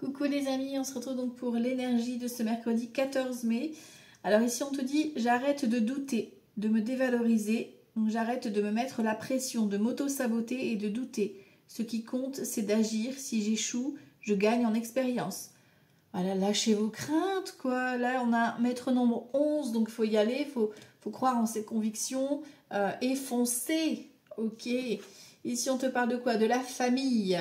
Coucou les amis, on se retrouve donc pour l'énergie de ce mercredi 14 mai. Alors ici on te dit, j'arrête de douter, de me dévaloriser, donc j'arrête de me mettre la pression, de m'auto-saboter et de douter. Ce qui compte, c'est d'agir. Si j'échoue, je gagne en expérience. Voilà, lâchez vos craintes, quoi. Là, on a maître nombre 11, donc il faut y aller, faut croire en ses convictions et foncer. Ok. Ici, on te parle de quoi? De la famille.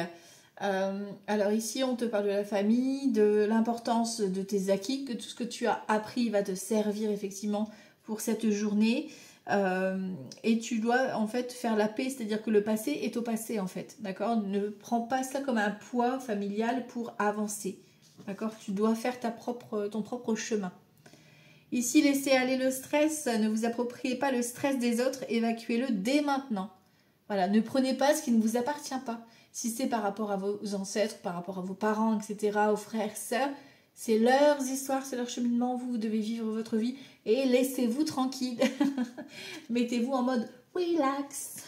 Alors ici, on te parle de la famille, de l'importance de tes acquis, que tout ce que tu as appris va te servir effectivement pour cette journée. Et tu dois en fait faire la paix, c'est-à-dire que le passé est au passé en fait, d'accord? Ne prends pas ça comme un poids familial pour avancer, d'accord? Tu dois faire ton propre chemin. Ici, laissez aller le stress, ne vous appropriez pas le stress des autres, évacuez-le dès maintenant. Voilà, ne prenez pas ce qui ne vous appartient pas. Si c'est par rapport à vos ancêtres, par rapport à vos parents, etc., aux frères, sœurs, c'est leurs histoires, c'est leur cheminement, vous devez vivre votre vie et laissez-vous tranquille. Mettez-vous en mode relax.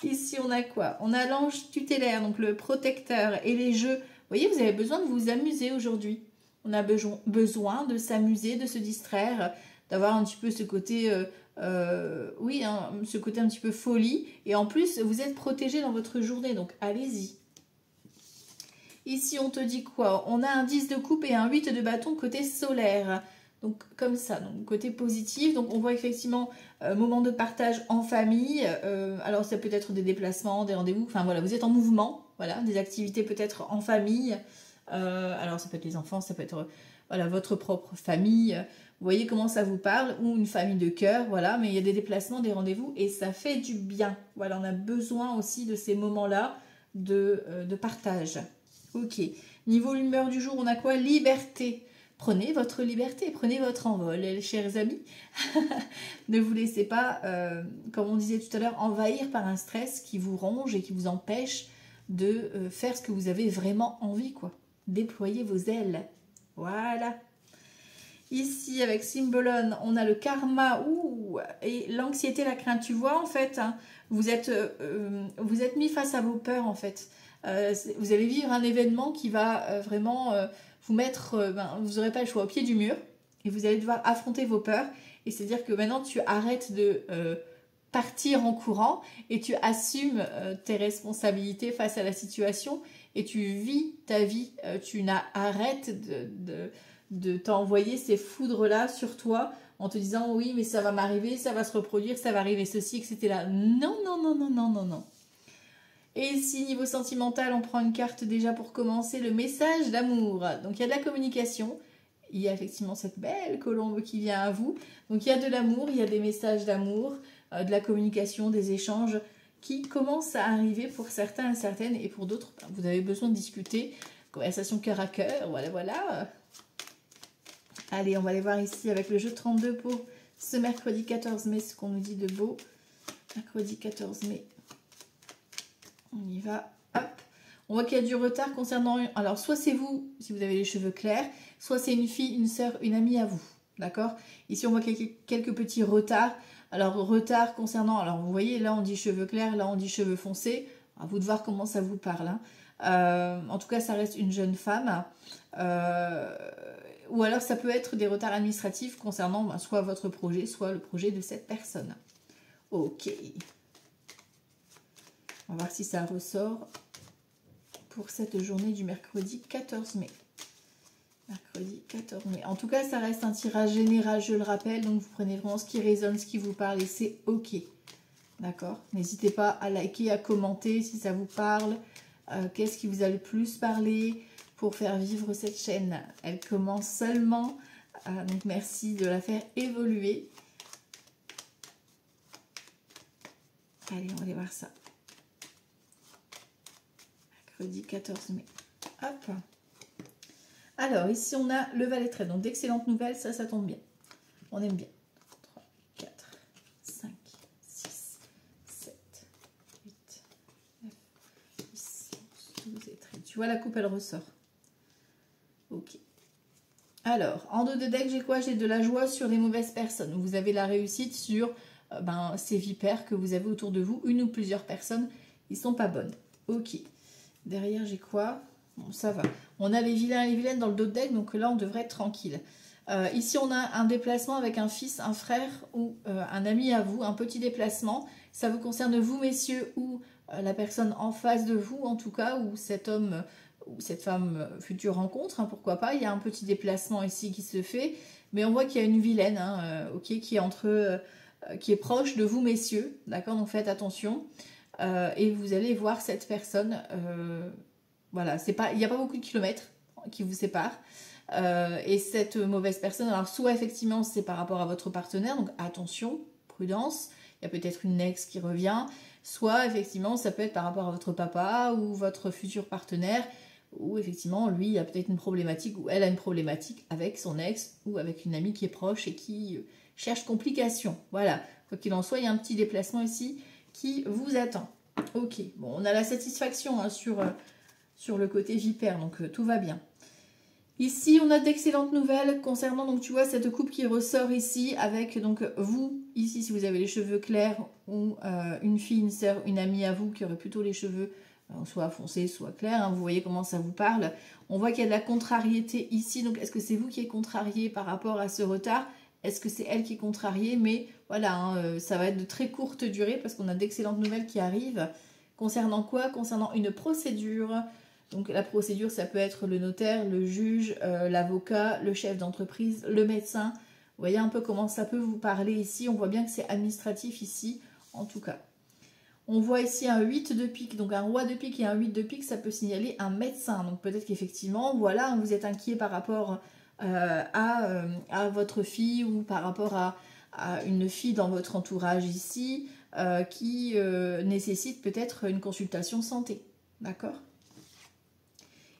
Ici, on a quoi? On a l'ange tutélaire, donc le protecteur et les jeux. Vous voyez, vous avez besoin de vous amuser aujourd'hui. On a besoin de s'amuser, de se distraire, d'avoir un petit peu ce côté... oui, hein, ce côté un petit peu folie. Et en plus, vous êtes protégé dans votre journée, donc allez-y. Ici, on te dit quoi? On a un 10 de coupe et un 8 de bâton côté solaire. Donc, comme ça, donc côté positif. Donc, on voit effectivement moment de partage en famille. Alors, ça peut être des déplacements, des rendez-vous. Enfin, voilà, vous êtes en mouvement. Voilà, des activités peut-être en famille. Alors, ça peut être les enfants, ça peut être voilà, votre propre famille. Vous voyez comment ça vous parle, ou une famille de cœur, voilà, mais il y a des déplacements, des rendez-vous, et ça fait du bien. Voilà, on a besoin aussi de ces moments-là de partage. Ok, niveau humeur du jour, on a quoi? Liberté. Prenez votre liberté, prenez votre envol, les chers amis. Ne vous laissez pas, comme on disait tout à l'heure, envahir par un stress qui vous ronge et qui vous empêche de faire ce que vous avez vraiment envie, quoi. Déployez vos ailes. Voilà. Ici, avec Symbolon, on a le karma et l'anxiété, la crainte. Tu vois, en fait, hein, vous êtes mis face à vos peurs, en fait. Vous allez vivre un événement qui va vraiment vous mettre... vous n'aurez pas le choix au pied du mur et vous allez devoir affronter vos peurs. Et c'est-à-dire que maintenant, tu arrêtes de partir en courant et tu assumes tes responsabilités face à la situation et tu vis ta vie. Tu arrêtes de t'envoyer ces foudres-là sur toi en te disant oui mais ça va m'arriver, ça va se reproduire, ça va arriver ceci, etc. Non, non, non, non, non, non, non. Et ici, niveau sentimental, on prend une carte déjà pour commencer, le message d'amour. Donc il y a de la communication, il y a effectivement cette belle colombe qui vient à vous. Donc il y a de l'amour, il y a des messages d'amour, de la communication, des échanges qui commencent à arriver pour certains et certaines et pour d'autres, vous avez besoin de discuter. Conversation cœur à cœur, voilà, voilà. Allez, on va aller voir ici avec le jeu 32 pour ce mercredi 14 mai, ce qu'on nous dit de beau. Mercredi 14 mai. On y va. Hop. On voit qu'il y a du retard concernant... Alors, soit c'est vous, si vous avez les cheveux clairs, soit c'est une fille, une sœur, une amie à vous. D'accord? Ici, on voit quelques petits retards. Alors, retard concernant... Alors, vous voyez, là, on dit cheveux clairs, là, on dit cheveux foncés. À vous de voir comment ça vous parle. Hein. En tout cas, ça reste une jeune femme. Ou alors ça peut être des retards administratifs concernant soit votre projet, soit le projet de cette personne. Ok. On va voir si ça ressort pour cette journée du mercredi 14 mai. Mercredi 14 mai. En tout cas, ça reste un tirage général, je le rappelle. Donc, vous prenez vraiment ce qui résonne, ce qui vous parle et c'est ok. D'accord? N'hésitez pas à liker, à commenter si ça vous parle. Qu'est-ce qui vous a le plus parlé pour faire vivre cette chaîne? Elle commence seulement, donc merci de la faire évoluer. Allez, on va aller voir ça. Mercredi 14 mai. Hop. Alors, ici, on a le valet de trèfle. Donc, d'excellentes nouvelles, ça tombe bien. On aime bien. 3, 4, 5, 6, 7, 8, 9, 10, 11, 12 et 13. Tu vois, la coupe, elle ressort. Ok. Alors, en dos de deck, j'ai quoi? J'ai de la joie sur les mauvaises personnes. Vous avez la réussite sur ces vipères que vous avez autour de vous. Une ou plusieurs personnes, ils sont pas bonnes. Ok. Derrière, j'ai quoi? Bon, ça va. On a les vilains et les vilaines dans le dos de deck, donc là, on devrait être tranquille. Ici, on a un déplacement avec un fils, un frère ou un ami à vous, un petit déplacement. Ça vous concerne vous, messieurs, ou la personne en face de vous, en tout cas, ou cet homme ou cette femme future rencontre, hein, pourquoi pas. Il y a un petit déplacement ici qui se fait, mais on voit qu'il y a une vilaine, hein, ok, qui est qui est proche de vous, messieurs, d'accord, donc faites attention. Et vous allez voir cette personne, voilà, il n'y a pas beaucoup de kilomètres qui vous séparent. Et cette mauvaise personne, alors soit effectivement c'est par rapport à votre partenaire, donc attention, prudence, il y a peut-être une ex qui revient, soit effectivement ça peut être par rapport à votre papa ou votre futur partenaire, ou effectivement lui il a peut-être une problématique ou elle a une problématique avec son ex ou avec une amie qui est proche et qui cherche complication. Voilà, quoi qu'il en soit, il y a un petit déplacement ici qui vous attend. Ok, bon, on a la satisfaction, hein, sur le côté vipère, donc tout va bien. Ici, on a d'excellentes nouvelles concernant, donc tu vois, cette coupe qui ressort ici avec donc vous, ici, si vous avez les cheveux clairs, ou une fille, une sœur, une amie à vous qui aurait plutôt les cheveux soit foncés, soit clairs, hein, vous voyez comment ça vous parle. On voit qu'il y a de la contrariété ici, donc est-ce que c'est vous qui êtes contrarié par rapport à ce retard? Est-ce que c'est elle qui est contrariée? Mais voilà, hein, ça va être de très courte durée parce qu'on a d'excellentes nouvelles qui arrivent. Concernant quoi? Concernant une procédure. Donc la procédure, ça peut être le notaire, le juge, l'avocat, le chef d'entreprise, le médecin. Vous voyez un peu comment ça peut vous parler ici. On voit bien que c'est administratif ici, en tout cas. On voit ici un 8 de pique, donc un roi de pique et un 8 de pique, ça peut signaler un médecin. Donc peut-être qu'effectivement, voilà, vous êtes inquiet par rapport à votre fille ou par rapport à une fille dans votre entourage ici qui nécessite peut-être une consultation santé. D'accord ?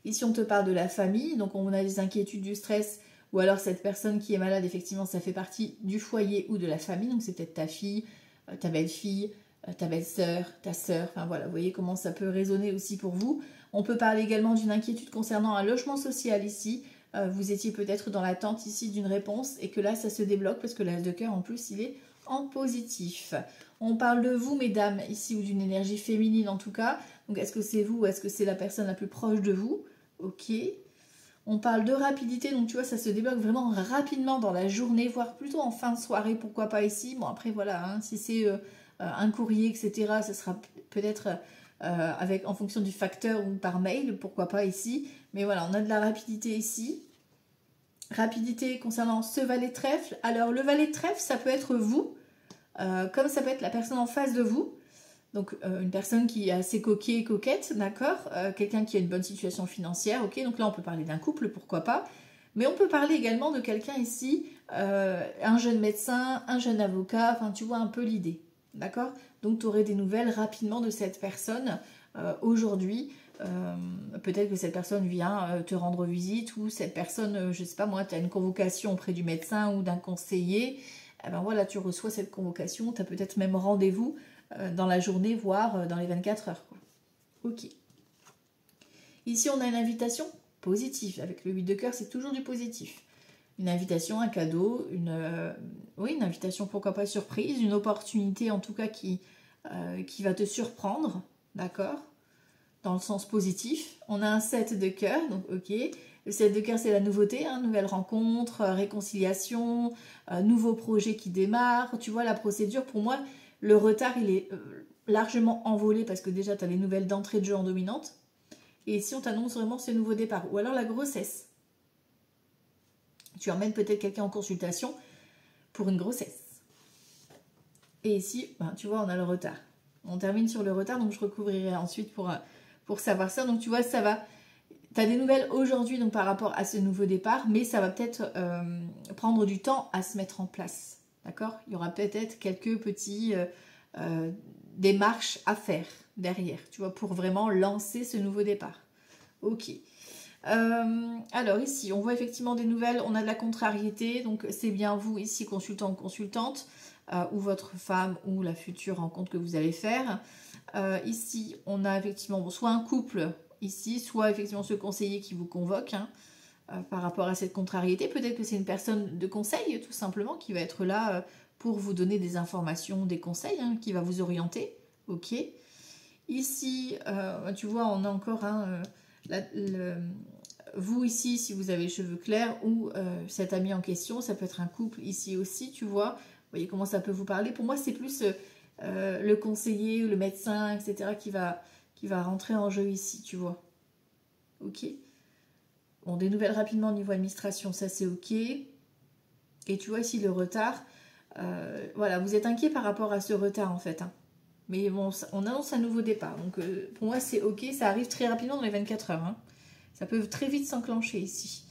Ici, on te parle de la famille, donc on a des inquiétudes, du stress, ou alors cette personne qui est malade, effectivement, ça fait partie du foyer ou de la famille, donc c'est peut-être ta fille, ta belle-fille, ta belle-sœur, ta sœur, enfin voilà, vous voyez comment ça peut résonner aussi pour vous. On peut parler également d'une inquiétude concernant un logement social ici, vous étiez peut-être dans l'attente ici d'une réponse, et que là, ça se débloque, parce que l'as de cœur, en plus, il est en positif. On parle de vous, mesdames, ici, ou d'une énergie féminine en tout cas, donc est-ce que c'est vous ou est-ce que c'est la personne la plus proche de vous? Ok. On parle de rapidité, donc tu vois, ça se débloque vraiment rapidement dans la journée, voire plutôt en fin de soirée, pourquoi pas ici. Bon, après, voilà, hein, si c'est un courrier, etc., ça sera peut-être en fonction du facteur ou par mail, pourquoi pas ici. Mais voilà, on a de la rapidité ici. Rapidité concernant ce valet de trèfle. Alors, le valet de trèfle, ça peut être vous, comme ça peut être la personne en face de vous. Donc une personne qui est assez coquette et coquette, d'accord, quelqu'un qui a une bonne situation financière, ok, donc là on peut parler d'un couple, pourquoi pas, mais on peut parler également de quelqu'un ici, un jeune médecin, un jeune avocat, enfin tu vois un peu l'idée, d'accord. Donc tu aurais des nouvelles rapidement de cette personne aujourd'hui, peut-être que cette personne vient te rendre visite, ou cette personne, je sais pas moi, tu as une convocation auprès du médecin ou d'un conseiller, eh ben voilà, tu reçois cette convocation, tu as peut-être même rendez-vous dans la journée, voire dans les 24 heures. Quoi. Ok. Ici, on a une invitation positive. Avec le 8 de cœur, c'est toujours du positif. Une invitation, un cadeau, oui, une invitation, pourquoi pas surprise, une opportunité en tout cas qui va te surprendre, d'accord, dans le sens positif. On a un 7 de cœur, donc ok. Le 7 de cœur, c'est la nouveauté, hein, nouvelle rencontre, réconciliation, nouveau projet qui démarre. Tu vois, la procédure, pour moi, le retard, il est largement envolé parce que déjà, tu as les nouvelles d'entrée de jeu en dominante. Et ici, on t'annonce vraiment ce nouveau départ. Ou alors la grossesse. Tu emmènes peut-être quelqu'un en consultation pour une grossesse. Et ici, ben, tu vois, on a le retard. On termine sur le retard, donc je recouvrirai ensuite pour savoir ça. Donc tu vois, ça va... Tu as des nouvelles aujourd'hui donc par rapport à ce nouveau départ, mais ça va peut-être prendre du temps à se mettre en place. D'accord? Il y aura peut-être quelques petits démarches à faire derrière, tu vois, pour vraiment lancer ce nouveau départ. Ok. Alors ici, on voit effectivement des nouvelles, on a de la contrariété, donc c'est bien vous ici, consultant ou consultante, ou votre femme ou la future rencontre que vous allez faire. Ici, on a effectivement soit un couple ici, soit effectivement ce conseiller qui vous convoque, hein, par rapport à cette contrariété. Peut-être que c'est une personne de conseil, tout simplement, qui va être là pour vous donner des informations, des conseils, hein, qui va vous orienter. Ok. Ici, tu vois, on a encore vous ici, si vous avez les cheveux clairs, ou cet ami en question, ça peut être un couple ici aussi, tu vois. Vous voyez comment ça peut vous parler. Pour moi, c'est plus le conseiller ou le médecin, etc., qui va rentrer en jeu ici, tu vois. Ok. Bon, des nouvelles rapidement au niveau administration, ça c'est ok. Et tu vois ici le retard. Voilà, vous êtes inquiet par rapport à ce retard en fait. Hein. Mais bon, on annonce un nouveau départ. Donc pour moi c'est ok, ça arrive très rapidement dans les 24 heures. Hein. Ça peut très vite s'enclencher ici.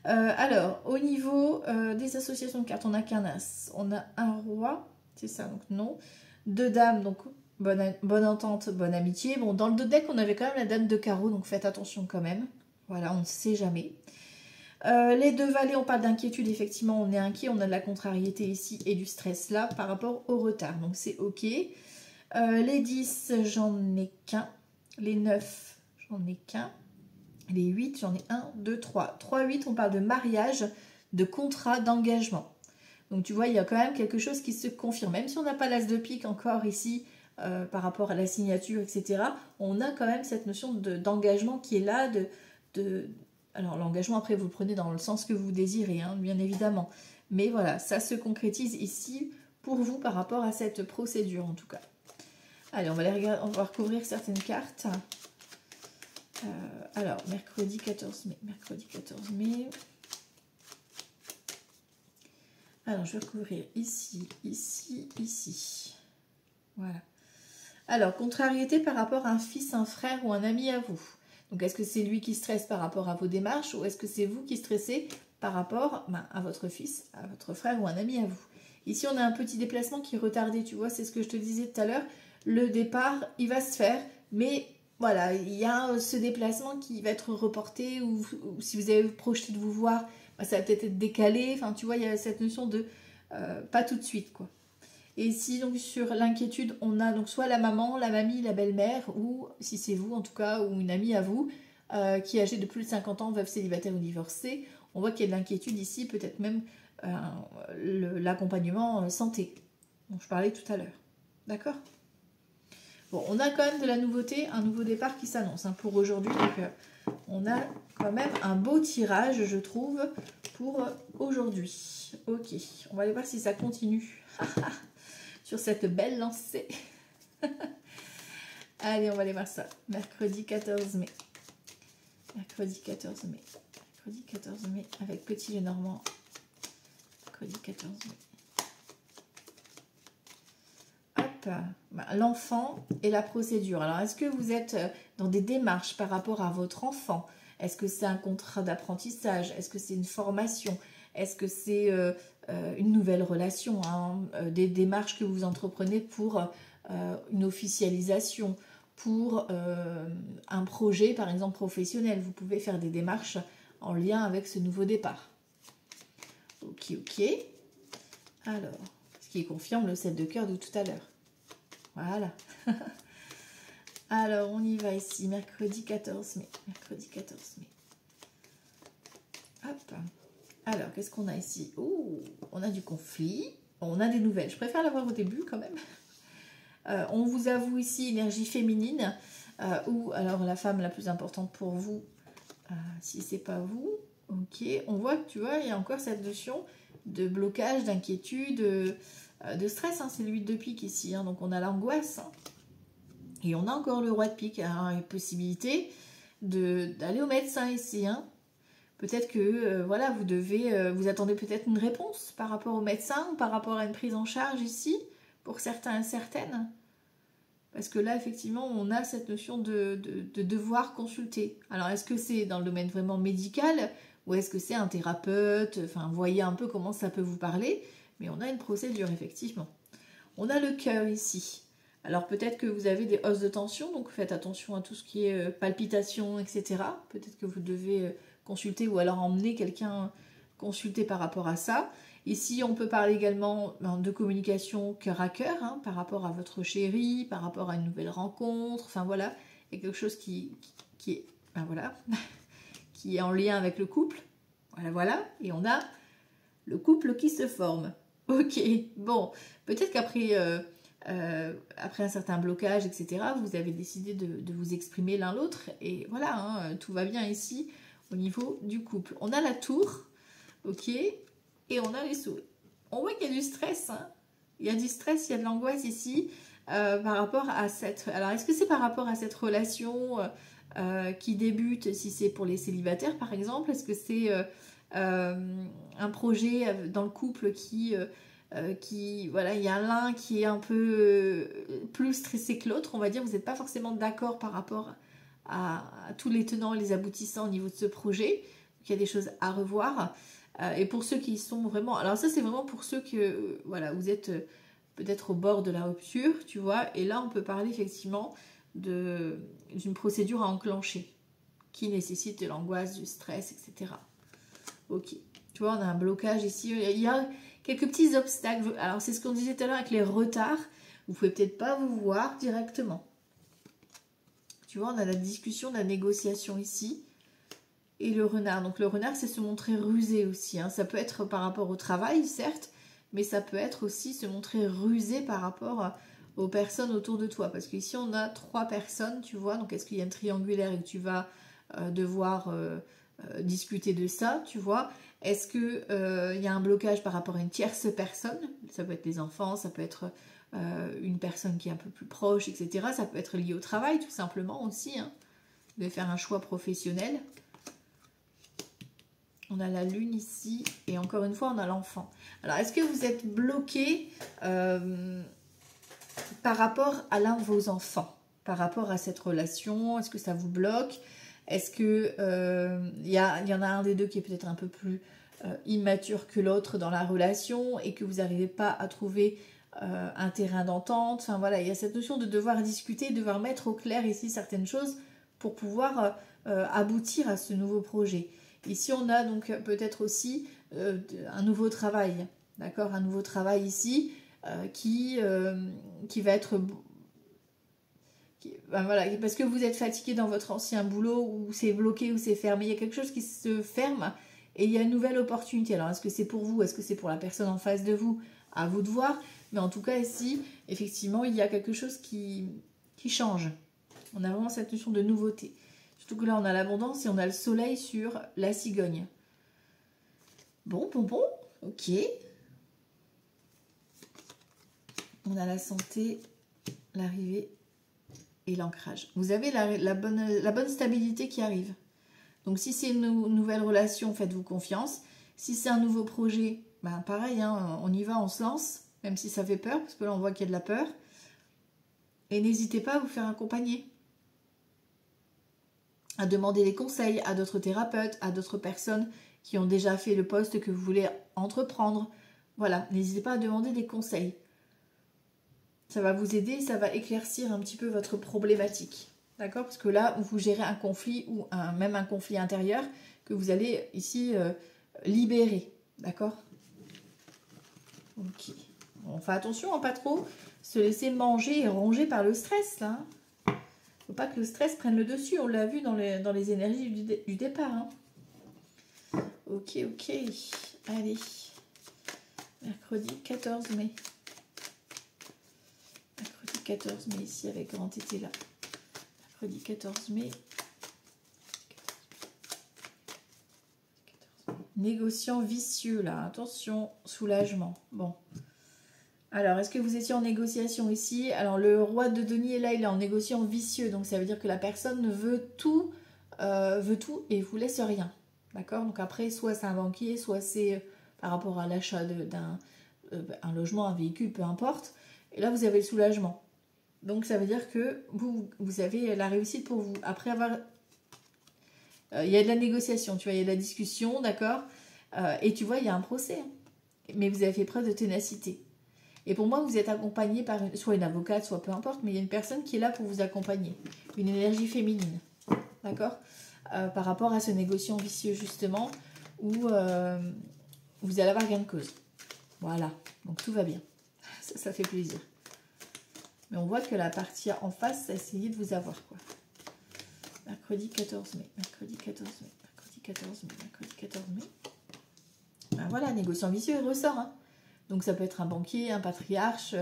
Alors, au niveau des associations de cartes, on n'a qu'un as. On a un roi, c'est ça, donc non. Deux dames, donc bonne entente, bonne amitié. Bon, dans le dos deck, on avait quand même la dame de carreau, donc faites attention quand même. Voilà, on ne sait jamais. Les deux valets, on parle d'inquiétude, effectivement, on est inquiet, on a de la contrariété ici et du stress là par rapport au retard, donc c'est ok. Les 10, j'en ai qu'un. Les 9, j'en ai qu'un. Les 8, j'en ai 1, 2, 3. 3, 8, on parle de mariage, de contrat, d'engagement. Donc tu vois, il y a quand même quelque chose qui se confirme. Même si on n'a pas l'as de pique encore ici, par rapport à la signature, etc., on a quand même cette notion d'engagement qui est là, alors l'engagement, après, vous le prenez dans le sens que vous désirez, hein, bien évidemment. Mais voilà, ça se concrétise ici pour vous par rapport à cette procédure, en tout cas. Allez, on va recouvrir certaines cartes. Alors, mercredi 14 mai. Mercredi 14 mai. Alors, je vais recouvrir ici, ici, ici. Voilà. Alors, contrariété par rapport à un fils, un frère ou un ami à vous. Donc, est-ce que c'est lui qui stresse par rapport à vos démarches ou est-ce que c'est vous qui stressez par rapport à votre fils, à votre frère ou un ami à vous? Ici, on a un petit déplacement qui est retardé, tu vois, c'est ce que je te disais tout à l'heure. Le départ, il va se faire, mais voilà, il y a ce déplacement qui va être reporté ou si vous avez projeté de vous voir, ça va peut-être être décalé. Enfin, tu vois, il y a cette notion de pas tout de suite, quoi. Et ici, donc, sur l'inquiétude, on a donc soit la maman, la mamie, la belle-mère, ou, si c'est vous en tout cas, ou une amie à vous, qui est âgée de plus de 50 ans, veuve, célibataire ou divorcée. On voit qu'il y a de l'inquiétude ici, peut-être même l'accompagnement santé, dont je parlais tout à l'heure. D'accord ? Bon, on a quand même de la nouveauté, un nouveau départ qui s'annonce hein, pour aujourd'hui. Donc, on a quand même un beau tirage, je trouve, pour aujourd'hui. Ok, on va aller voir si ça continue. Sur cette belle lancée. Allez, on va aller voir ça. Mercredi 14 mai. Mercredi 14 mai. Mercredi 14 mai avec Petit Lenormand. Mercredi 14 mai. Hop. L'enfant et la procédure. Alors, est-ce que vous êtes dans des démarches par rapport à votre enfant? Est-ce que c'est un contrat d'apprentissage? Est-ce que c'est une formation? Est-ce que c'est une nouvelle relation, hein, des démarches que vous entreprenez pour une officialisation, pour un projet par exemple professionnel? Vous pouvez faire des démarches en lien avec ce nouveau départ. Ok, ok. Alors, ce qui confirme le 7 de cœur de tout à l'heure. Voilà. Alors, on y va ici, mercredi 14 mai. Mercredi 14 mai. Hop. Alors, qu'est-ce qu'on a ici? Oh, on a du conflit. Bon, on a des nouvelles. Je préfère l'avoir au début quand même. On vous avoue ici énergie féminine. Ou alors la femme la plus importante pour vous. Si c'est pas vous. Ok. On voit que tu vois, il y a encore cette notion de blocage, d'inquiétude, de stress. Hein. C'est le 8 de pique ici. Hein. Donc on a l'angoisse. Hein. Et on a encore le roi de pique. Hein. Une possibilité d'aller au médecin ici. Hein. Peut-être que voilà, vous attendez peut-être une réponse par rapport au médecin ou par rapport à une prise en charge ici, pour certains et certaines. Parce que là, effectivement, on a cette notion de devoir consulter. Alors, est-ce que c'est dans le domaine vraiment médical ou est-ce que c'est un thérapeute? Enfin, voyez un peu comment ça peut vous parler. Mais on a une procédure, effectivement. On a le cœur ici. Alors, peut-être que vous avez des hausses de tension, donc faites attention à tout ce qui est palpitations, etc. Peut-être que vous devez consulter ou alors emmener quelqu'un consulter par rapport à ça. Ici, on peut parler également de communication cœur à cœur, hein, par rapport à votre chéri, par rapport à une nouvelle rencontre. Enfin voilà, il y a quelque chose qui est, voilà, qui est en lien avec le couple. Voilà, voilà. Et on a le couple qui se forme. Ok, bon, peut-être qu'après après un certain blocage, etc., vous avez décidé de vous exprimer l'un l'autre. Et voilà, hein, tout va bien ici au niveau du couple. On a la tour, ok, et on a les souris. On voit qu'il y a du stress, hein. Il y a du stress, il y a de l'angoisse ici par rapport à cette... Alors, est-ce que c'est par rapport à cette relation qui débute, si c'est pour les célibataires, par exemple? Est-ce que c'est un projet dans le couple qui voilà, il y a l'un qui est un peu plus stressé que l'autre, on va dire, vous n'êtes pas forcément d'accord par rapport à tous les tenants et les aboutissants au niveau de ce projet, donc il y a des choses à revoir. Et pour ceux qui sont vraiment... Alors ça, c'est vraiment pour ceux que, voilà, vous êtes peut-être au bord de la rupture, tu vois, et là, on peut parler effectivement d'une procédure à enclencher qui nécessite de l'angoisse, du stress, etc. Ok. Tu vois, on a un blocage ici. Il y a quelques petits obstacles. Alors, c'est ce qu'on disait tout à l'heure avec les retards. Vous pouvez peut-être pas vous voir directement. Tu vois, on a la discussion, la négociation ici. Et le renard. Donc, le renard, c'est se montrer rusé aussi, hein. Ça peut être par rapport au travail, certes, mais ça peut être aussi se montrer rusé par rapport aux personnes autour de toi. Parce qu'ici, on a 3 personnes, tu vois. Donc, est-ce qu'il y a un triangulaire et que tu vas devoir discuter de ça, tu vois? Est-ce qu'il y a un blocage par rapport à une tierce personne? Ça peut être les enfants, ça peut être une personne qui est un peu plus proche, etc. Ça peut être lié au travail, tout simplement aussi, hein. Vous devez faire un choix professionnel. On a la lune ici, et encore une fois, on a l'enfant. Alors, est-ce que vous êtes bloqué par rapport à l'un de vos enfants? Par rapport à cette relation? Est-ce que ça vous bloque? Est-ce que y en a un des deux qui est peut-être un peu plus immature que l'autre dans la relation et que vous n'arrivez pas à trouver un terrain d'entente? Enfin voilà, il y a cette notion de devoir discuter, de devoir mettre au clair ici certaines choses pour pouvoir aboutir à ce nouveau projet. Ici, on a donc peut-être aussi un nouveau travail, d'accord? Un nouveau travail ici qui va être... Ben voilà, parce que vous êtes fatigué dans votre ancien boulot, ou c'est bloqué, ou c'est fermé. Il y a quelque chose qui se ferme et il y a une nouvelle opportunité. Alors, est-ce que c'est pour vous? Est-ce que c'est pour la personne en face de vous? À vous de voir. Mais en tout cas, ici, effectivement, il y a quelque chose qui change. On a vraiment cette notion de nouveauté. Surtout que là, on a l'abondance et on a le soleil sur la cigogne. Bon, ok. On a la santé, l'arrivée et l'ancrage. Vous avez la bonne stabilité qui arrive. Donc, si c'est une nouvelle relation, faites-vous confiance. Si c'est un nouveau projet, ben pareil, hein, on y va, on se lance, même si ça fait peur, parce que là, on voit qu'il y a de la peur. Et n'hésitez pas à vous faire accompagner. À demander des conseils à d'autres thérapeutes, à d'autres personnes qui ont déjà fait le poste que vous voulez entreprendre. Voilà, n'hésitez pas à demander des conseils. Ça va vous aider, ça va éclaircir un petit peu votre problématique. D'accord? Parce que là, vous gérez un conflit ou même un conflit intérieur que vous allez ici libérer. D'accord? Ok. On fait attention, hein, pas trop se laisser manger et ronger par le stress, là. Faut pas que le stress prenne le dessus, on l'a vu dans les énergies du départ. Hein. Ok. Allez. Mercredi 14 mai. Mercredi 14 mai, ici, avec grand été là. Mercredi 14 mai. Négociant vicieux, là. Attention, soulagement. Bon. Alors, est-ce que vous étiez en négociation ici? Alors, le roi de denier, là, il est en négociant vicieux. Donc, ça veut dire que la personne veut tout et vous laisse rien. D'accord? Donc, après, soit c'est un banquier, soit c'est par rapport à l'achat d'un logement, un véhicule, peu importe. Et là, vous avez le soulagement. Donc, ça veut dire que vous avez la réussite pour vous. Après avoir... il y a de la négociation, tu vois, il y a de la discussion, d'accord? Et tu vois, il y a un procès. Mais vous avez fait preuve de ténacité. Et pour moi, vous êtes accompagné par soit une avocate, soit peu importe, mais il y a une personne qui est là pour vous accompagner. Une énergie féminine. D'accord? Par rapport à ce négociant vicieux, justement, où vous allez avoir gain de cause. Voilà. Donc tout va bien. Ça fait plaisir. Mais on voit que la partie en face a essayé de vous avoir, quoi. Mercredi 14 mai. Mercredi 14 mai. Mercredi 14 mai. Mercredi 14 mai. Ben voilà, négociant vicieux, il ressort, hein. Donc ça peut être un banquier, un patriarche,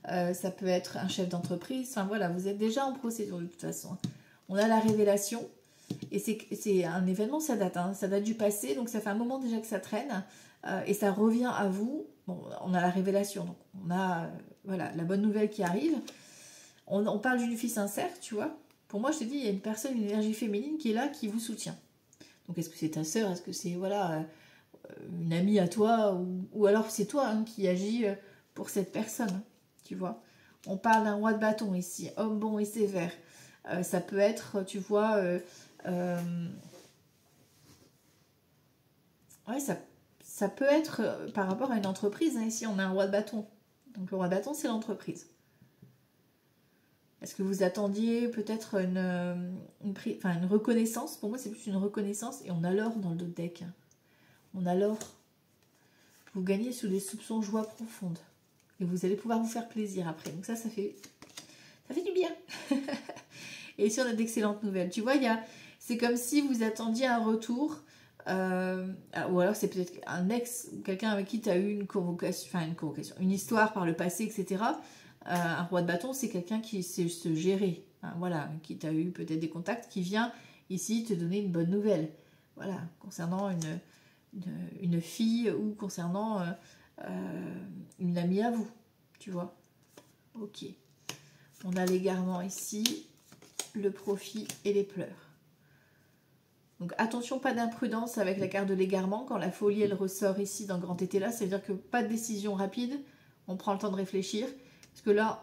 ça peut être un chef d'entreprise. Enfin voilà, vous êtes déjà en procédure de toute façon. On a la révélation. Et c'est un événement, ça date. Hein, ça date du passé, donc ça fait un moment déjà que ça traîne. Et ça revient à vous. Bon, on a la révélation, donc on a voilà, la bonne nouvelle qui arrive. On parle d'une fille sincère, tu vois. Pour moi, je te dis, il y a une personne, une énergie féminine qui est là, qui vous soutient. Donc est-ce que c'est ta sœur? Est-ce que c'est voilà, une amie à toi? Ou alors c'est toi hein, qui agis pour cette personne, tu vois. On parle d'un roi de bâton ici, homme bon et sévère. Ça peut être, tu vois... ouais, ça peut être par rapport à une entreprise. Hein. Ici, on a un roi de bâton. Donc le roi de bâton, c'est l'entreprise. Est-ce que vous attendiez peut-être une reconnaissance? Pour moi, c'est plus une reconnaissance. Et on a l'or dans le dos de deck. On a l'or. Vous gagnez sous des soupçons joie profonde. Et vous allez pouvoir vous faire plaisir après. Donc ça fait du bien. Et ici, on a d'excellentes nouvelles. Tu vois, c'est comme si vous attendiez un retour. Ou alors c'est peut-être un ex, quelqu'un avec qui tu as eu une convocation, une histoire par le passé, etc. Un roi de bâton, c'est quelqu'un qui sait se gérer, hein, voilà, qui t'a eu peut-être des contacts, qui vient ici te donner une bonne nouvelle, voilà, concernant une fille ou concernant une amie à vous, tu vois. Ok. On a l'égarement ici, le profit et les pleurs. Donc attention, pas d'imprudence avec la carte de l'égarement. Quand la folie, elle ressort ici dans Grand Été là, ça veut dire que pas de décision rapide, on prend le temps de réfléchir. Parce que là,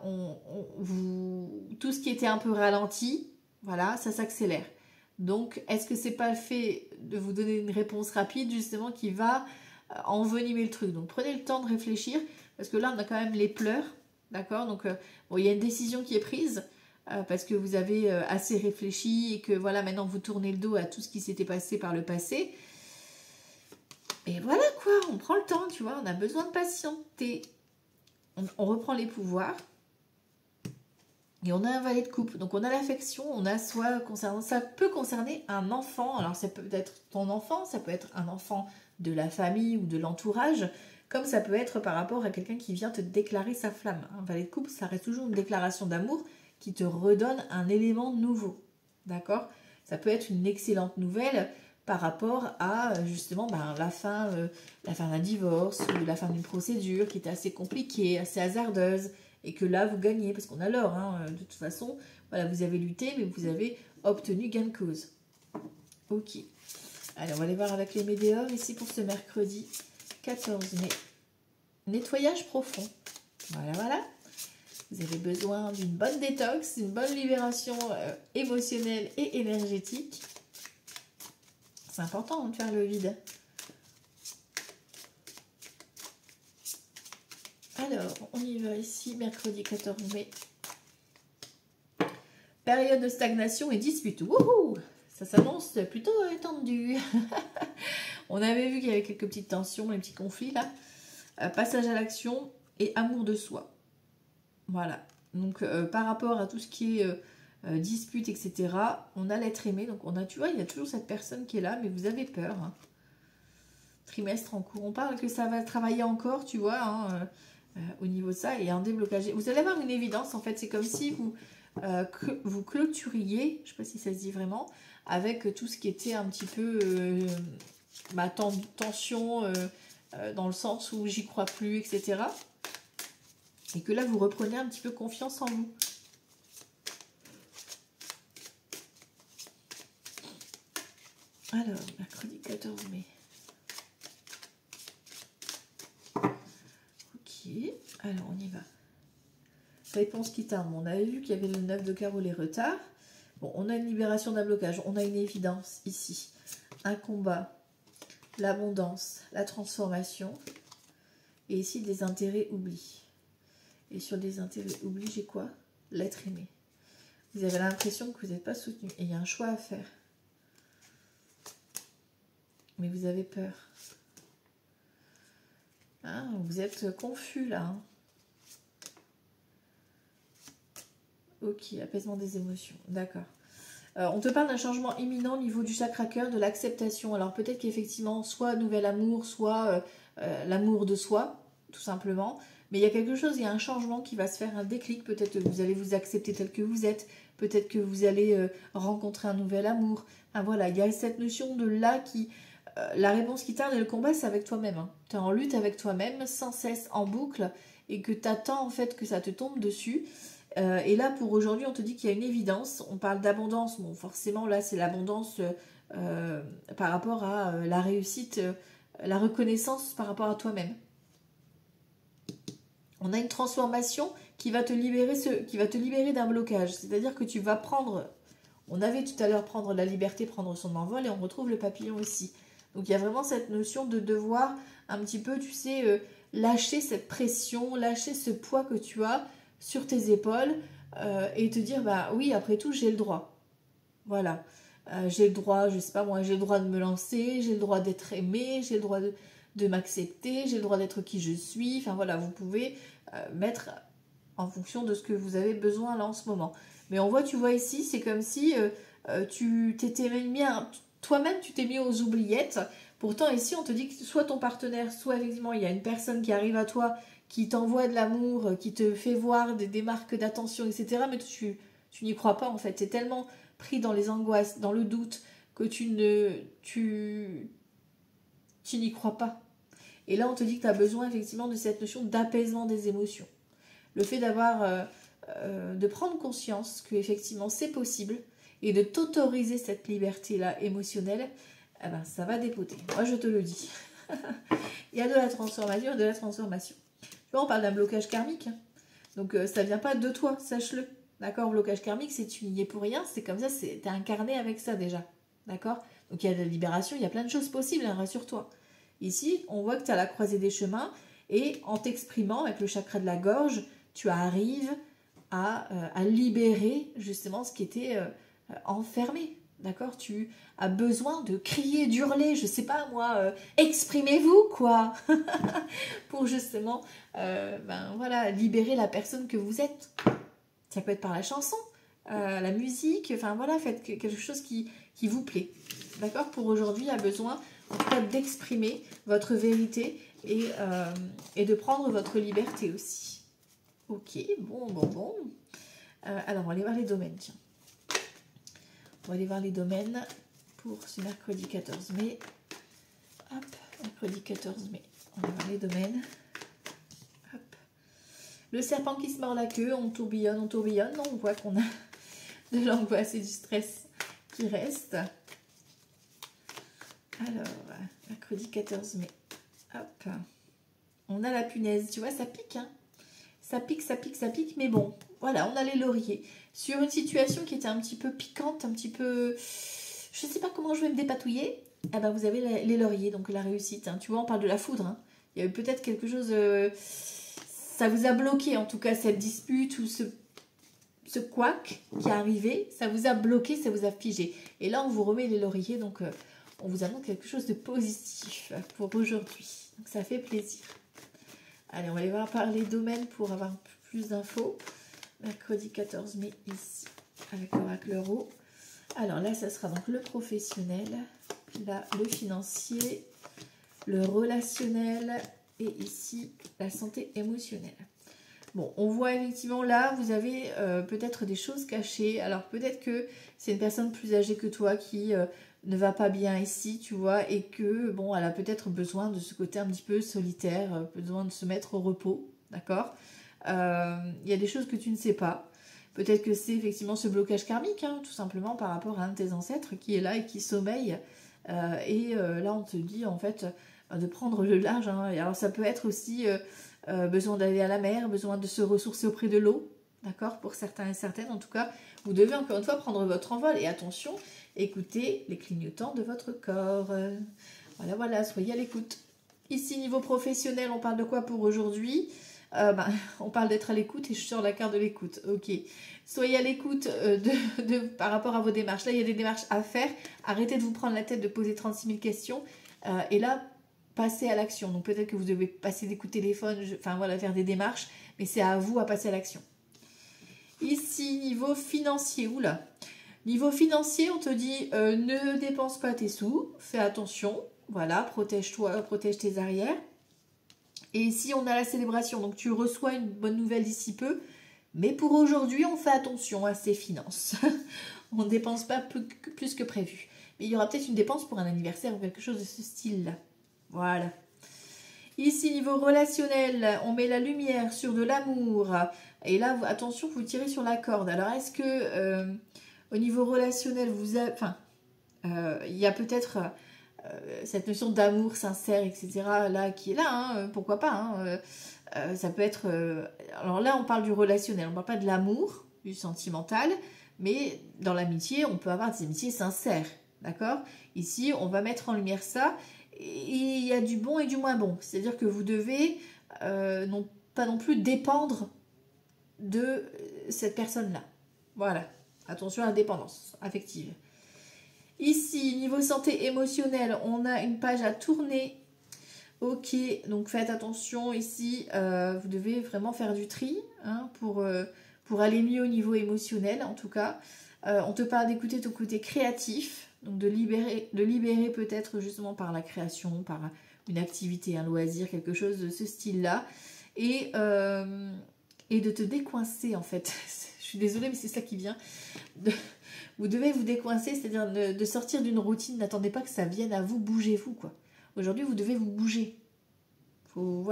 tout ce qui était un peu ralenti, voilà, ça s'accélère. Donc, est-ce que c'est pas le fait de vous donner une réponse rapide, justement, qui va envenimer le truc? Donc, prenez le temps de réfléchir, parce que là, on a quand même les pleurs, d'accord? Donc, bon, il y a une décision qui est prise, parce que vous avez assez réfléchi, et que, voilà, maintenant, vous tournez le dos à tout ce qui s'était passé par le passé. Et voilà, quoi, on prend le temps, tu vois, on a besoin de patienter. On reprend les pouvoirs et on a un valet de coupe. Donc on a l'affection, on a soit concernant, ça peut concerner un enfant. Alors ça peut être ton enfant, ça peut être un enfant de la famille ou de l'entourage, comme ça peut être par rapport à quelqu'un qui vient te déclarer sa flamme. Un valet de coupe, ça reste toujours une déclaration d'amour qui te redonne un élément nouveau. D'accord? Ça peut être une excellente nouvelle par rapport à justement la fin d'un divorce ou la fin d'une procédure qui était assez compliquée, assez hasardeuse, et que là vous gagnez, parce qu'on a l'or, hein, de toute façon, voilà, vous avez lutté, mais vous avez obtenu gain de cause. Ok. Allez, on va aller voir avec les météores ici pour ce mercredi 14 mai. Nettoyage profond. Voilà, voilà. Vous avez besoin d'une bonne détox, d'une bonne libération émotionnelle et énergétique. C'est important de faire le vide. Alors, on y va ici, mercredi 14 mai. Période de stagnation et dispute. Wouhou! Ça s'annonce plutôt étendu. On avait vu qu'il y avait quelques petites tensions, les petits conflits là. Passage à l'action et amour de soi. Voilà. Donc, par rapport à tout ce qui est dispute, etc., on a l'être aimé. Donc, on a, tu vois, il y a toujours cette personne qui est là, mais vous avez peur. Hein. Trimestre en cours. On parle que ça va travailler encore, tu vois, hein, au niveau de ça, et un déblocage. Vous allez avoir une évidence, en fait. C'est comme si vous clôturiez, je ne sais pas si ça se dit vraiment, avec tout ce qui était un petit peu tension, dans le sens où j'y crois plus, etc. Et que là, vous reprenez un petit peu confiance en vous. Alors, mercredi 14 mai. Ok, alors on y va. Réponse qui tarde. On avait vu qu'il y avait le 9 de carreau, les retards. Bon, on a une libération d'un blocage. On a une évidence ici. Un combat, l'abondance, la transformation. Et ici, des intérêts oubliés. Et sur des intérêts oubliés, j'ai quoi? L'être aimé. Vous avez l'impression que vous n'êtes pas soutenu. Et il y a un choix à faire. Mais vous avez peur. Hein, vous êtes confus là. Hein. Ok, apaisement des émotions. D'accord. On te parle d'un changement imminent au niveau du chakra cœur, de l'acceptation. Alors peut-être qu'effectivement, soit nouvel amour, soit l'amour de soi, tout simplement. Mais il y a quelque chose, il y a un changement qui va se faire, un déclic. Peut-être que vous allez vous accepter tel que vous êtes. Peut-être que vous allez rencontrer un nouvel amour. Enfin, voilà, il y a cette notion de là qui... la réponse qui tarde et le combat, c'est avec toi-même. Hein. Tu es en lutte avec toi-même, sans cesse, en boucle, et que tu attends en fait que ça te tombe dessus. Et là, pour aujourd'hui, on te dit qu'il y a une évidence. On parle d'abondance. Bon, forcément, là, c'est l'abondance par rapport à la réussite, la reconnaissance par rapport à toi-même. On a une transformation qui va te libérer d'un blocage. C'est-à-dire que tu vas prendre... On avait tout à l'heure prendre la liberté, prendre son envol, et on retrouve le papillon ici. Donc, il y a vraiment cette notion de devoir un petit peu, tu sais, lâcher cette pression, lâcher ce poids que tu as sur tes épaules et te dire, bah oui, après tout, j'ai le droit. Voilà. J'ai le droit, je sais pas moi, j'ai le droit de me lancer, j'ai le droit d'être aimé, j'ai le droit de m'accepter, j'ai le droit d'être qui je suis. Enfin voilà, vous pouvez mettre en fonction de ce que vous avez besoin là en ce moment. Mais on voit, tu vois ici, c'est comme si tu t'étais mis toi-même, tu t'es mis aux oubliettes. Pourtant ici, on te dit que soit ton partenaire, soit effectivement il y a une personne qui arrive à toi, qui t'envoie de l'amour, qui te fait voir des marques d'attention, etc. Mais tu n'y crois pas en fait. Tu es tellement pris dans les angoisses, dans le doute, que tu n'y crois pas. Et là, on te dit que tu as besoin effectivement de cette notion d'apaisement des émotions. Le fait d'avoir, de prendre conscience que effectivement c'est possible et de t'autoriser cette liberté-là émotionnelle, eh ben, ça va dépoter. Moi, je te le dis. Il y a de la transformation, de la transformation. Tu vois, on parle d'un blocage karmique. Hein. Donc, ça ne vient pas de toi, sache-le. D'accord, blocage karmique, c'est tu n'y es pour rien, c'est comme ça, t'es incarné avec ça déjà. D'accord. Donc il y a de la libération, il y a plein de choses possibles, hein, rassure-toi. Ici, on voit que tu as la croisée des chemins et en t'exprimant avec le chakra de la gorge, tu arrives à libérer justement ce qui était enfermé. D'accord. Tu as besoin de crier, d'hurler, je sais pas moi, exprimez-vous quoi pour justement voilà, libérer la personne que vous êtes. Ça peut être par la chanson, la musique, enfin voilà, faites quelque chose qui vous plaît. D'accord. Pour aujourd'hui, il y a besoin en tout cas d'exprimer votre vérité et de prendre votre liberté aussi. Ok, bon. Alors, on va aller voir les domaines, tiens. On va aller voir les domaines pour ce mercredi 14 mai. Hop, mercredi 14 mai. On va voir les domaines. Hop. Le serpent qui se mord la queue, on tourbillonne. Non, on voit qu'on a de l'angoisse et du stress qui reste. Alors, mercredi 14 mai. Hop. On a la punaise. Tu vois, ça pique, hein. Ça pique. Mais bon, voilà, on a les lauriers. Sur une situation qui était un petit peu piquante, un petit peu... Je ne sais pas comment je vais me dépatouiller. Eh ben, vous avez les lauriers, donc la réussite. Hein. Tu vois, on parle de la foudre. Hein. Il y a eu peut-être quelque chose... ça vous a bloqué, en tout cas, cette dispute ou ce couac qui est arrivé. Ça vous a bloqué, ça vous a figé. Et là, on vous remet les lauriers, donc... on vous annonce quelque chose de positif pour aujourd'hui. Donc ça fait plaisir. Allez, on va aller voir par les domaines pour avoir un peu plus d'infos. Mercredi 14 mai ici, avec l'oracle Euro. Alors là, ça sera donc le professionnel, là, le financier, le relationnel et ici, la santé émotionnelle. Bon, on voit effectivement là, vous avez peut-être des choses cachées. Alors peut-être que c'est une personne plus âgée que toi qui... ne va pas bien ici, tu vois, et que, bon, elle a peut-être besoin de ce côté un petit peu solitaire, besoin de se mettre au repos, d'accord. Il y a des choses que tu ne sais pas. Peut-être que c'est effectivement ce blocage karmique, hein, tout simplement par rapport à un de tes ancêtres qui est là et qui sommeille. Là, on te dit, en fait, de prendre le large. Hein. Et alors, ça peut être aussi besoin d'aller à la mer, besoin de se ressourcer auprès de l'eau, d'accord, pour certains et certaines. En tout cas, vous devez encore une fois prendre votre envol. Et attention, écoutez les clignotants de votre corps. Voilà, soyez à l'écoute. Ici, niveau professionnel, on parle de quoi pour aujourd'hui? On parle d'être à l'écoute et je suis sur la carte de l'écoute. Ok. Soyez à l'écoute par rapport à vos démarches. Là, il y a des démarches à faire. Arrêtez de vous prendre la tête de poser 36 000 questions. Et là, passez à l'action. Donc, peut-être que vous devez passer des coups de téléphone, faire des démarches. Mais c'est à vous à passer à l'action. Ici, niveau financier. Oula. Niveau financier, on te dit ne dépense pas tes sous, fais attention, voilà, protège-toi, protège tes arrières. Et ici, on a la célébration. Donc, tu reçois une bonne nouvelle d'ici peu. Mais pour aujourd'hui, on fait attention à ses finances. On ne dépense pas plus que prévu. Mais il y aura peut-être une dépense pour un anniversaire ou quelque chose de ce style-là. Voilà. Ici, niveau relationnel, on met la lumière sur de l'amour. Et là, attention, vous tirez sur la corde. Alors, est-ce que au niveau relationnel, il y a peut-être cette notion d'amour sincère, etc. là qui est là, hein, pourquoi pas. Hein, ça peut être... alors là, on parle du relationnel, on ne parle pas de l'amour, du sentimental, mais dans l'amitié, on peut avoir des amitiés sincères, d'accord? Ici, on va mettre en lumière ça. Et il y a du bon et du moins bon. C'est-à-dire que vous devez pas non plus dépendre de cette personne-là. Voilà. Attention à la dépendance affective. Ici, niveau santé émotionnelle, on a une page à tourner. Ok, donc faites attention ici. Vous devez vraiment faire du tri hein, pour aller mieux au niveau émotionnel, en tout cas. On te parle d'écouter ton côté créatif. Donc de libérer peut-être justement par la création, par une activité, un loisir, quelque chose de ce style-là. Et de te décoincer en fait. Je suis désolée mais c'est ça qui vient. Vous devez vous décoincer, c'est-à-dire de sortir d'une routine. N'attendez pas que ça vienne à vous, bougez-vous quoi. Aujourd'hui vous devez vous bouger. Faut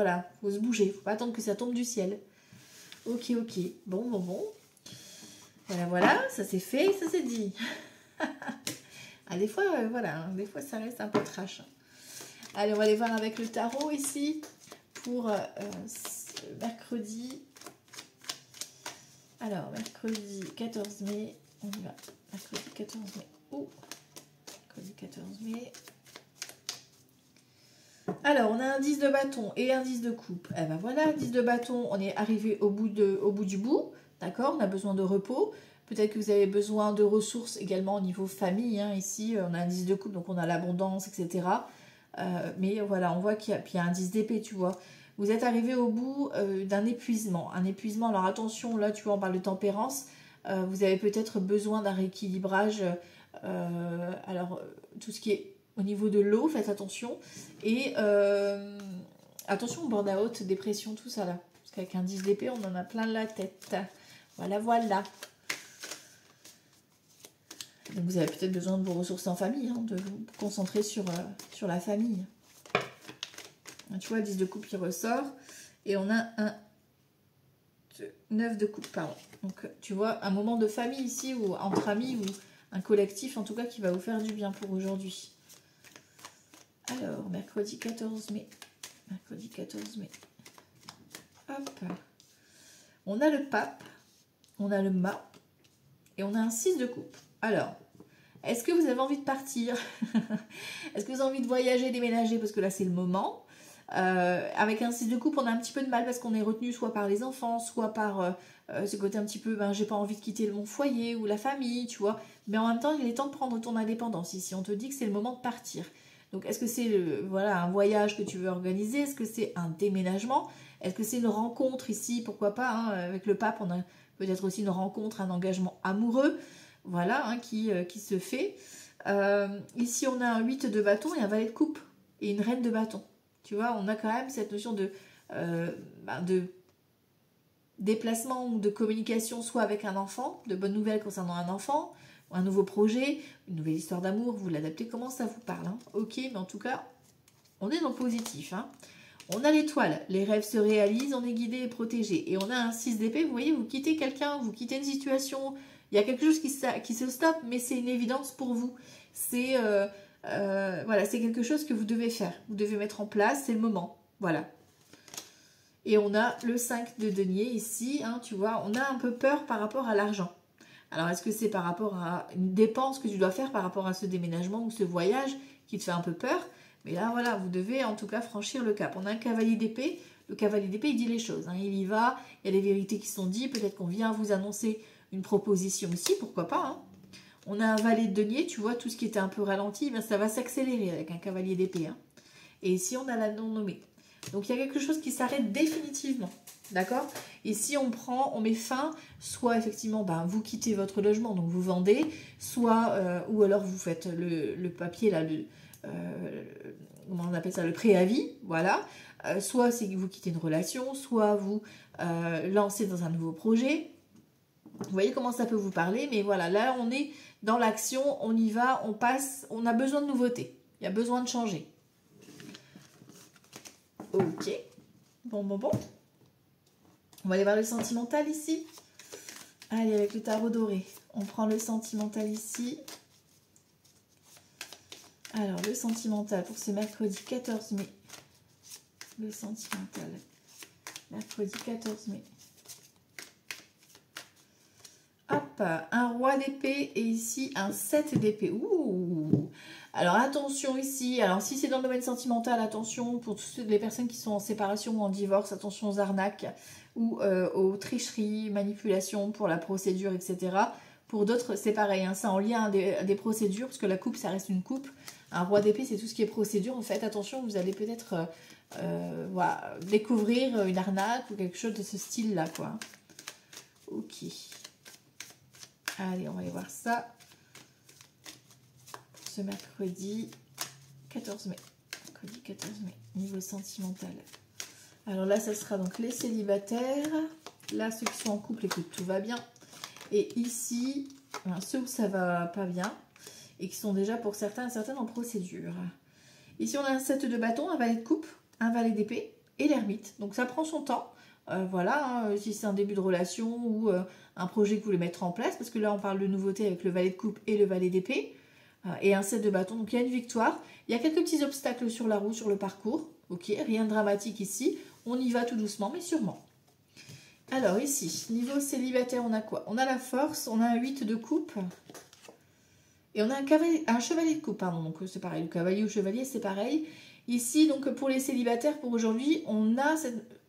se bouger. Faut pas attendre que ça tombe du ciel. Ok. Bon. Voilà, ça c'est fait, ça c'est dit. Ah, des fois, des fois ça reste un peu trash. Allez, on va aller voir avec le tarot ici pour mercredi. Alors, mercredi 14 mai, on y va. Mercredi 14 mai. Mercredi 14 mai. Alors, on a un 10 de bâton et un 10 de coupe. Eh ben voilà, 10 de bâton, on est arrivé au bout du bout. D'accord, on a besoin de repos. Peut-être que vous avez besoin de ressources également au niveau famille. Hein. Ici, on a un 10 de coupe, donc on a l'abondance, etc. Mais voilà, on voit qu'il y a un 10 d'épée, tu vois. Vous êtes arrivé au bout d'un épuisement. Un épuisement, alors attention, là, tu vois, on parle de tempérance. Vous avez peut-être besoin d'un rééquilibrage. Alors, tout ce qui est au niveau de l'eau, faites attention. Et attention au burn-out, dépression, tout ça là. Parce qu'avec un 10 d'épée, on en a plein la tête. Voilà. Donc vous avez peut-être besoin de vous ressourcer en famille, hein, de vous concentrer sur la famille. Tu vois, 10 de coupe qui ressort. Et on a un 9 de coupe, pardon. Donc tu vois, un moment de famille ici, ou entre amis, ou un collectif en tout cas, qui va vous faire du bien pour aujourd'hui. Alors, mercredi 14 mai. Mercredi 14 mai. Hop. On a le pape, on a le mât, et on a un 6 de coupe. Alors, est-ce que vous avez envie de partir? Est-ce que vous avez envie de voyager, déménager? Parce que là, c'est le moment. Avec un 6 de coupe, on a un petit peu de mal parce qu'on est retenu soit par les enfants, soit par ce côté un petit peu, j'ai pas envie de quitter mon foyer ou la famille, tu vois. Mais en même temps, il est temps de prendre ton indépendance ici. On te dit que c'est le moment de partir. Donc, est-ce que c'est un voyage que tu veux organiser? Est-ce que c'est un déménagement? Est-ce que c'est une rencontre ici? Pourquoi pas hein, avec le pape, on a peut-être aussi une rencontre, un engagement amoureux. Voilà, hein, qui se fait. Ici, on a un 8 de bâton et un valet de coupe. Et une reine de bâton. Tu vois, on a quand même cette notion de déplacement ou de communication, soit avec un enfant, de bonnes nouvelles concernant un enfant, ou un nouveau projet, une nouvelle histoire d'amour, vous l'adaptez comment ça vous parle. Hein. Ok, mais en tout cas, on est dans le positif. Hein. On a l'étoile, les rêves se réalisent, on est guidé et protégé. Et on a un 6 d'épée, vous voyez, vous quittez quelqu'un, vous quittez une situation, il y a quelque chose qui se stoppe, mais c'est une évidence pour vous. C'est c'est quelque chose que vous devez faire. Vous devez mettre en place, c'est le moment. Voilà. Et on a le 5 de denier ici, hein, tu vois, on a un peu peur par rapport à l'argent. Alors, est-ce que c'est par rapport à une dépense que tu dois faire par rapport à ce déménagement ou ce voyage qui te fait un peu peur? Mais là, voilà, vous devez en tout cas franchir le cap. On a un cavalier d'épée. Le cavalier d'épée, il dit les choses. Hein. Il y va, il y a des vérités qui sont dites. Peut-être qu'on vient vous annoncer une proposition aussi, pourquoi pas. Hein. On a un valet de denier, tu vois, tout ce qui était un peu ralenti, ça va s'accélérer avec un cavalier d'épée. Hein. Et ici, on a la non-nommée. Donc, il y a quelque chose qui s'arrête définitivement. D'accord? Et si on met fin, soit effectivement, vous quittez votre logement, donc vous vendez, soit, ou alors vous faites le papier, là, comment on appelle ça, le préavis, voilà. soit c'est que vous quittez une relation, soit vous lancez dans un nouveau projet. Vous voyez comment ça peut vous parler, mais voilà, là on est dans l'action, on y va, on passe, on a besoin de nouveautés, il y a besoin de changer. Ok, bon. On va aller voir le sentimental ici. Allez, avec le tarot doré, on prend le sentimental ici. Alors, le sentimental pour ce mercredi 14 mai. Le sentimental, mercredi 14 mai. Hop, un roi d'épée et ici un 7 d'épée. Ouh! Alors attention ici, alors si c'est dans le domaine sentimental, attention pour toutes les personnes qui sont en séparation ou en divorce, attention aux arnaques ou aux tricheries, manipulations pour la procédure, etc. Pour d'autres, c'est pareil, hein, c'est en lien à des procédures, parce que la coupe, ça reste une coupe. Un roi d'épée, c'est tout ce qui est procédure. En fait, attention, vous allez peut-être voilà, découvrir une arnaque ou quelque chose de ce style-là, quoi. Ok. Allez, on va aller voir ça. Ce mercredi 14 mai. Mercredi 14 mai, niveau sentimental. Alors là, ça sera donc les célibataires. Là, ceux qui sont en couple et que tout va bien. Et ici, ceux où ça va pas bien. Et qui sont déjà pour certains et certaines en procédure. Ici, on a un 7 de bâton, un valet de coupe, un valet d'épée et l'ermite. Donc ça prend son temps. Voilà, hein, si c'est un début de relation ou un projet que vous voulez mettre en place. Parce que là, on parle de nouveauté avec le valet de coupe et le valet d'épée. Et un 7 de bâton, donc il y a une victoire. Il y a quelques petits obstacles sur la route, sur le parcours. Ok, rien de dramatique ici. On y va tout doucement, mais sûrement. Alors ici, niveau célibataire, on a quoi? On a la force, on a un 8 de coupe. Et on a un chevalier de coupe, pardon. Donc c'est pareil, le cavalier ou chevalier, c'est pareil. Ici, donc pour les célibataires, pour aujourd'hui, on a cette...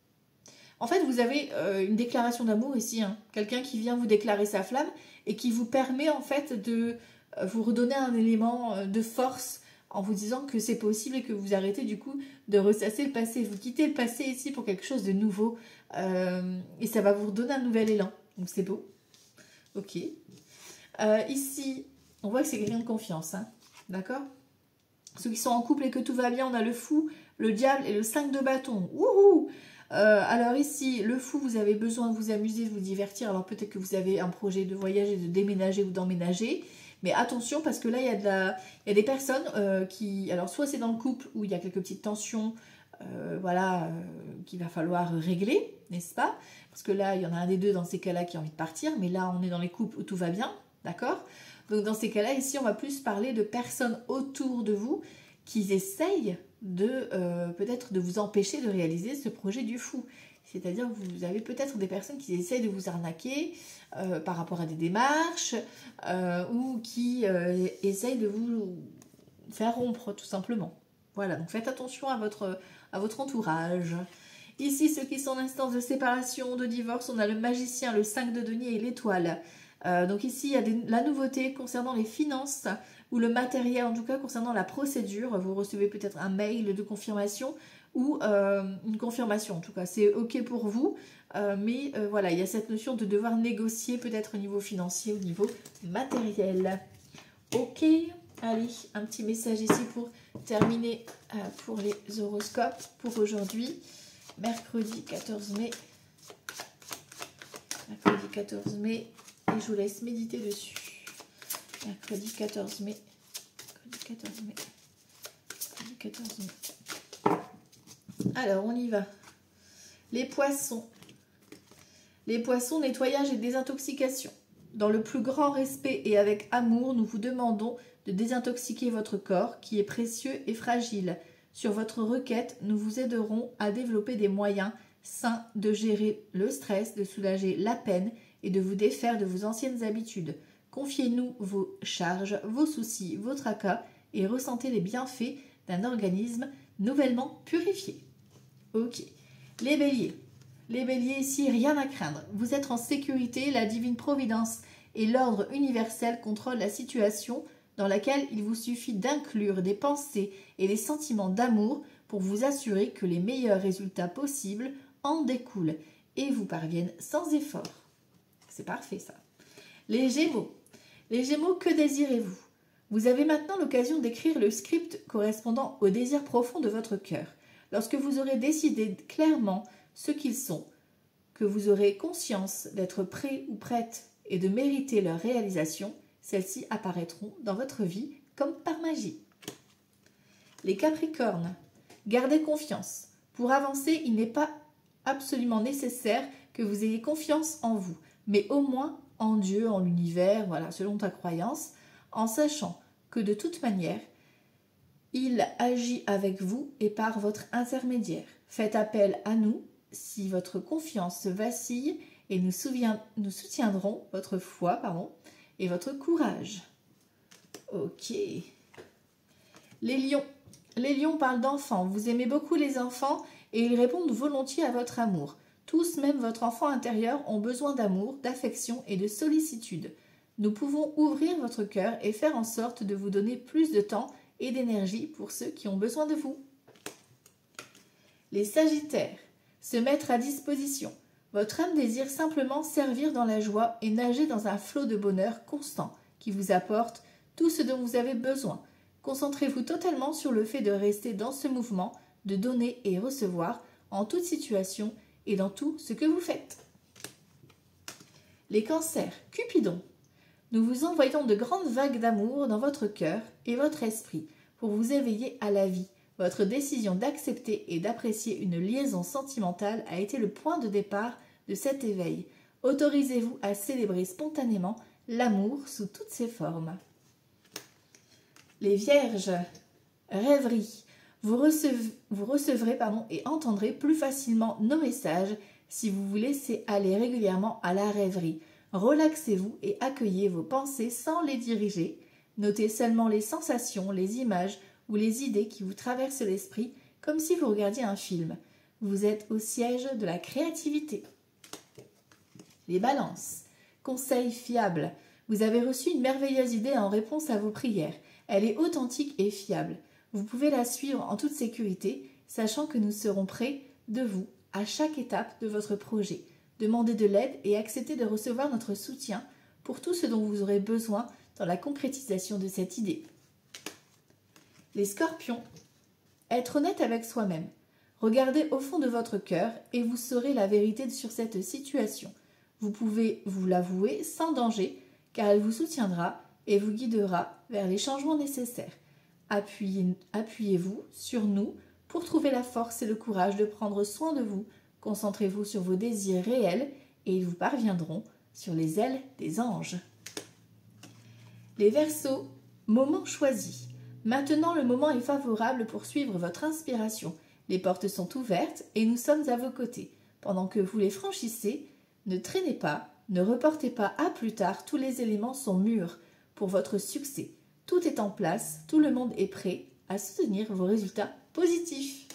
En fait, vous avez une déclaration d'amour ici. Hein. Quelqu'un qui vient vous déclarer sa flamme et qui vous permet en fait de vous redonner un élément de force en vous disant que c'est possible et que vous arrêtez du coup de ressasser le passé. Vous quittez le passé ici pour quelque chose de nouveau et ça va vous redonner un nouvel élan. Donc c'est beau. Ok. Ici, on voit que c'est quelqu'un de confiance. Hein. D'accord? Ceux qui sont en couple et que tout va bien, on a le fou, le diable et le 5 de bâton. Wouhou! Alors ici, le fou, vous avez besoin de vous amuser, de vous divertir. Alors peut-être que vous avez un projet de voyager, de déménager ou d'emménager. Mais attention, parce que là, il y a des personnes qui... Alors soit c'est dans le couple où il y a quelques petites tensions, voilà, qu'il va falloir régler, n'est-ce pas? Parce que là, il y en a un des deux dans ces cas-là qui a envie de partir. Mais là, on est dans les couples où tout va bien, d'accord? Donc dans ces cas-là, ici, on va plus parler de personnes autour de vous qui essayent de peut-être de vous empêcher de réaliser ce projet du fou. C'est-à-dire que vous avez peut-être des personnes qui essayent de vous arnaquer par rapport à des démarches ou qui essayent de vous faire rompre tout simplement. Voilà, donc faites attention à votre entourage. Ici, ceux qui sont en instance de séparation, de divorce, on a le magicien, le 5 de denier et l'étoile. Donc ici, il y a la nouveauté concernant les finances ou le matériel, en tout cas concernant la procédure. Vous recevez peut-être un mail de confirmation ou une confirmation. En tout cas, c'est OK pour vous. Mais voilà, il y a cette notion de devoir négocier peut-être au niveau financier, au niveau matériel. OK. Allez, un petit message ici pour terminer pour les horoscopes pour aujourd'hui. Mercredi 14 mai. Mercredi 14 mai. Et je vous laisse méditer dessus. Mercredi 14 mai. Mercredi 14 mai. Mercredi 14 mai. Alors, on y va. Les poissons. Les poissons, nettoyage et désintoxication. Dans le plus grand respect et avec amour, nous vous demandons de désintoxiquer votre corps qui est précieux et fragile. Sur votre requête, nous vous aiderons à développer des moyens sains de gérer le stress, de soulager la peine et de vous défaire de vos anciennes habitudes. Confiez-nous vos charges, vos soucis, vos tracas et ressentez les bienfaits d'un organisme nouvellement purifié. Ok. Les béliers. Les béliers, ici, rien à craindre. Vous êtes en sécurité, la divine providence et l'ordre universel contrôlent la situation dans laquelle il vous suffit d'inclure des pensées et des sentiments d'amour pour vous assurer que les meilleurs résultats possibles en découlent et vous parviennent sans effort. C'est parfait ça. Les Gémeaux. Les Gémeaux, que désirez-vous? Vous avez maintenant l'occasion d'écrire le script correspondant au désir profond de votre cœur. Lorsque vous aurez décidé clairement ce qu'ils sont, que vous aurez conscience d'être prêt ou prête et de mériter leur réalisation, celles-ci apparaîtront dans votre vie comme par magie. Les Capricornes, gardez confiance. Pour avancer, il n'est pas absolument nécessaire que vous ayez confiance en vous, mais au moins en Dieu, en l'univers, voilà, selon ta croyance, en sachant que de toute manière, il agit avec vous et par votre intermédiaire. Faites appel à nous si votre confiance vacille et nous soutiendrons votre foi et votre courage. Ok. Les lions. Les lions parlent d'enfants. Vous aimez beaucoup les enfants et ils répondent volontiers à votre amour. Tous, même votre enfant intérieur, ont besoin d'amour, d'affection et de sollicitude. Nous pouvons ouvrir votre cœur et faire en sorte de vous donner plus de temps et d'énergie pour ceux qui ont besoin de vous. Les Sagittaires, se mettre à disposition. Votre âme désire simplement servir dans la joie et nager dans un flot de bonheur constant qui vous apporte tout ce dont vous avez besoin. Concentrez-vous totalement sur le fait de rester dans ce mouvement, de donner et recevoir en toute situation et dans tout ce que vous faites. Les Cancers, Cupidon. Nous vous envoyons de grandes vagues d'amour dans votre cœur et votre esprit pour vous éveiller à la vie. Votre décision d'accepter et d'apprécier une liaison sentimentale a été le point de départ de cet éveil. Autorisez-vous à célébrer spontanément l'amour sous toutes ses formes. Les Vierges, rêverie. Vous recevrez et entendrez plus facilement nos messages si vous vous laissez aller régulièrement à la rêverie. Relaxez-vous et accueillez vos pensées sans les diriger. Notez seulement les sensations, les images ou les idées qui vous traversent l'esprit comme si vous regardiez un film. Vous êtes au siège de la créativité. Les Balances, conseil fiable. Vous avez reçu une merveilleuse idée en réponse à vos prières. Elle est authentique et fiable. Vous pouvez la suivre en toute sécurité, sachant que nous serons près de vous à chaque étape de votre projet. Demandez de l'aide et acceptez de recevoir notre soutien pour tout ce dont vous aurez besoin dans la concrétisation de cette idée. Les Scorpions, être honnête avec soi-même. Regardez au fond de votre cœur et vous saurez la vérité sur cette situation. Vous pouvez vous l'avouer sans danger, car elle vous soutiendra et vous guidera vers les changements nécessaires. Appuyez-vous sur nous pour trouver la force et le courage de prendre soin de vous. Concentrez-vous sur vos désirs réels et ils vous parviendront sur les ailes des anges. Les Verseaux, moment choisi. Maintenant, le moment est favorable pour suivre votre inspiration. Les portes sont ouvertes et nous sommes à vos côtés. Pendant que vous les franchissez, ne traînez pas, ne reportez pas à plus tard, tous les éléments sont mûrs pour votre succès. Tout est en place, tout le monde est prêt à soutenir vos résultats positifs.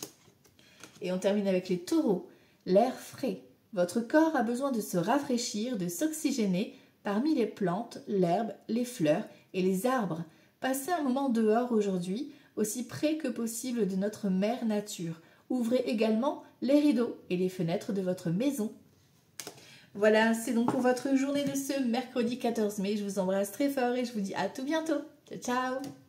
Et on termine avec les Taureaux. L'air frais. Votre corps a besoin de se rafraîchir, de s'oxygéner parmi les plantes, l'herbe, les fleurs et les arbres. Passez un moment dehors aujourd'hui, aussi près que possible de notre mère nature. Ouvrez également les rideaux et les fenêtres de votre maison. Voilà, c'est donc pour votre journée de ce mercredi 14 mai. Je vous embrasse très fort et je vous dis à tout bientôt. Ciao, ciao!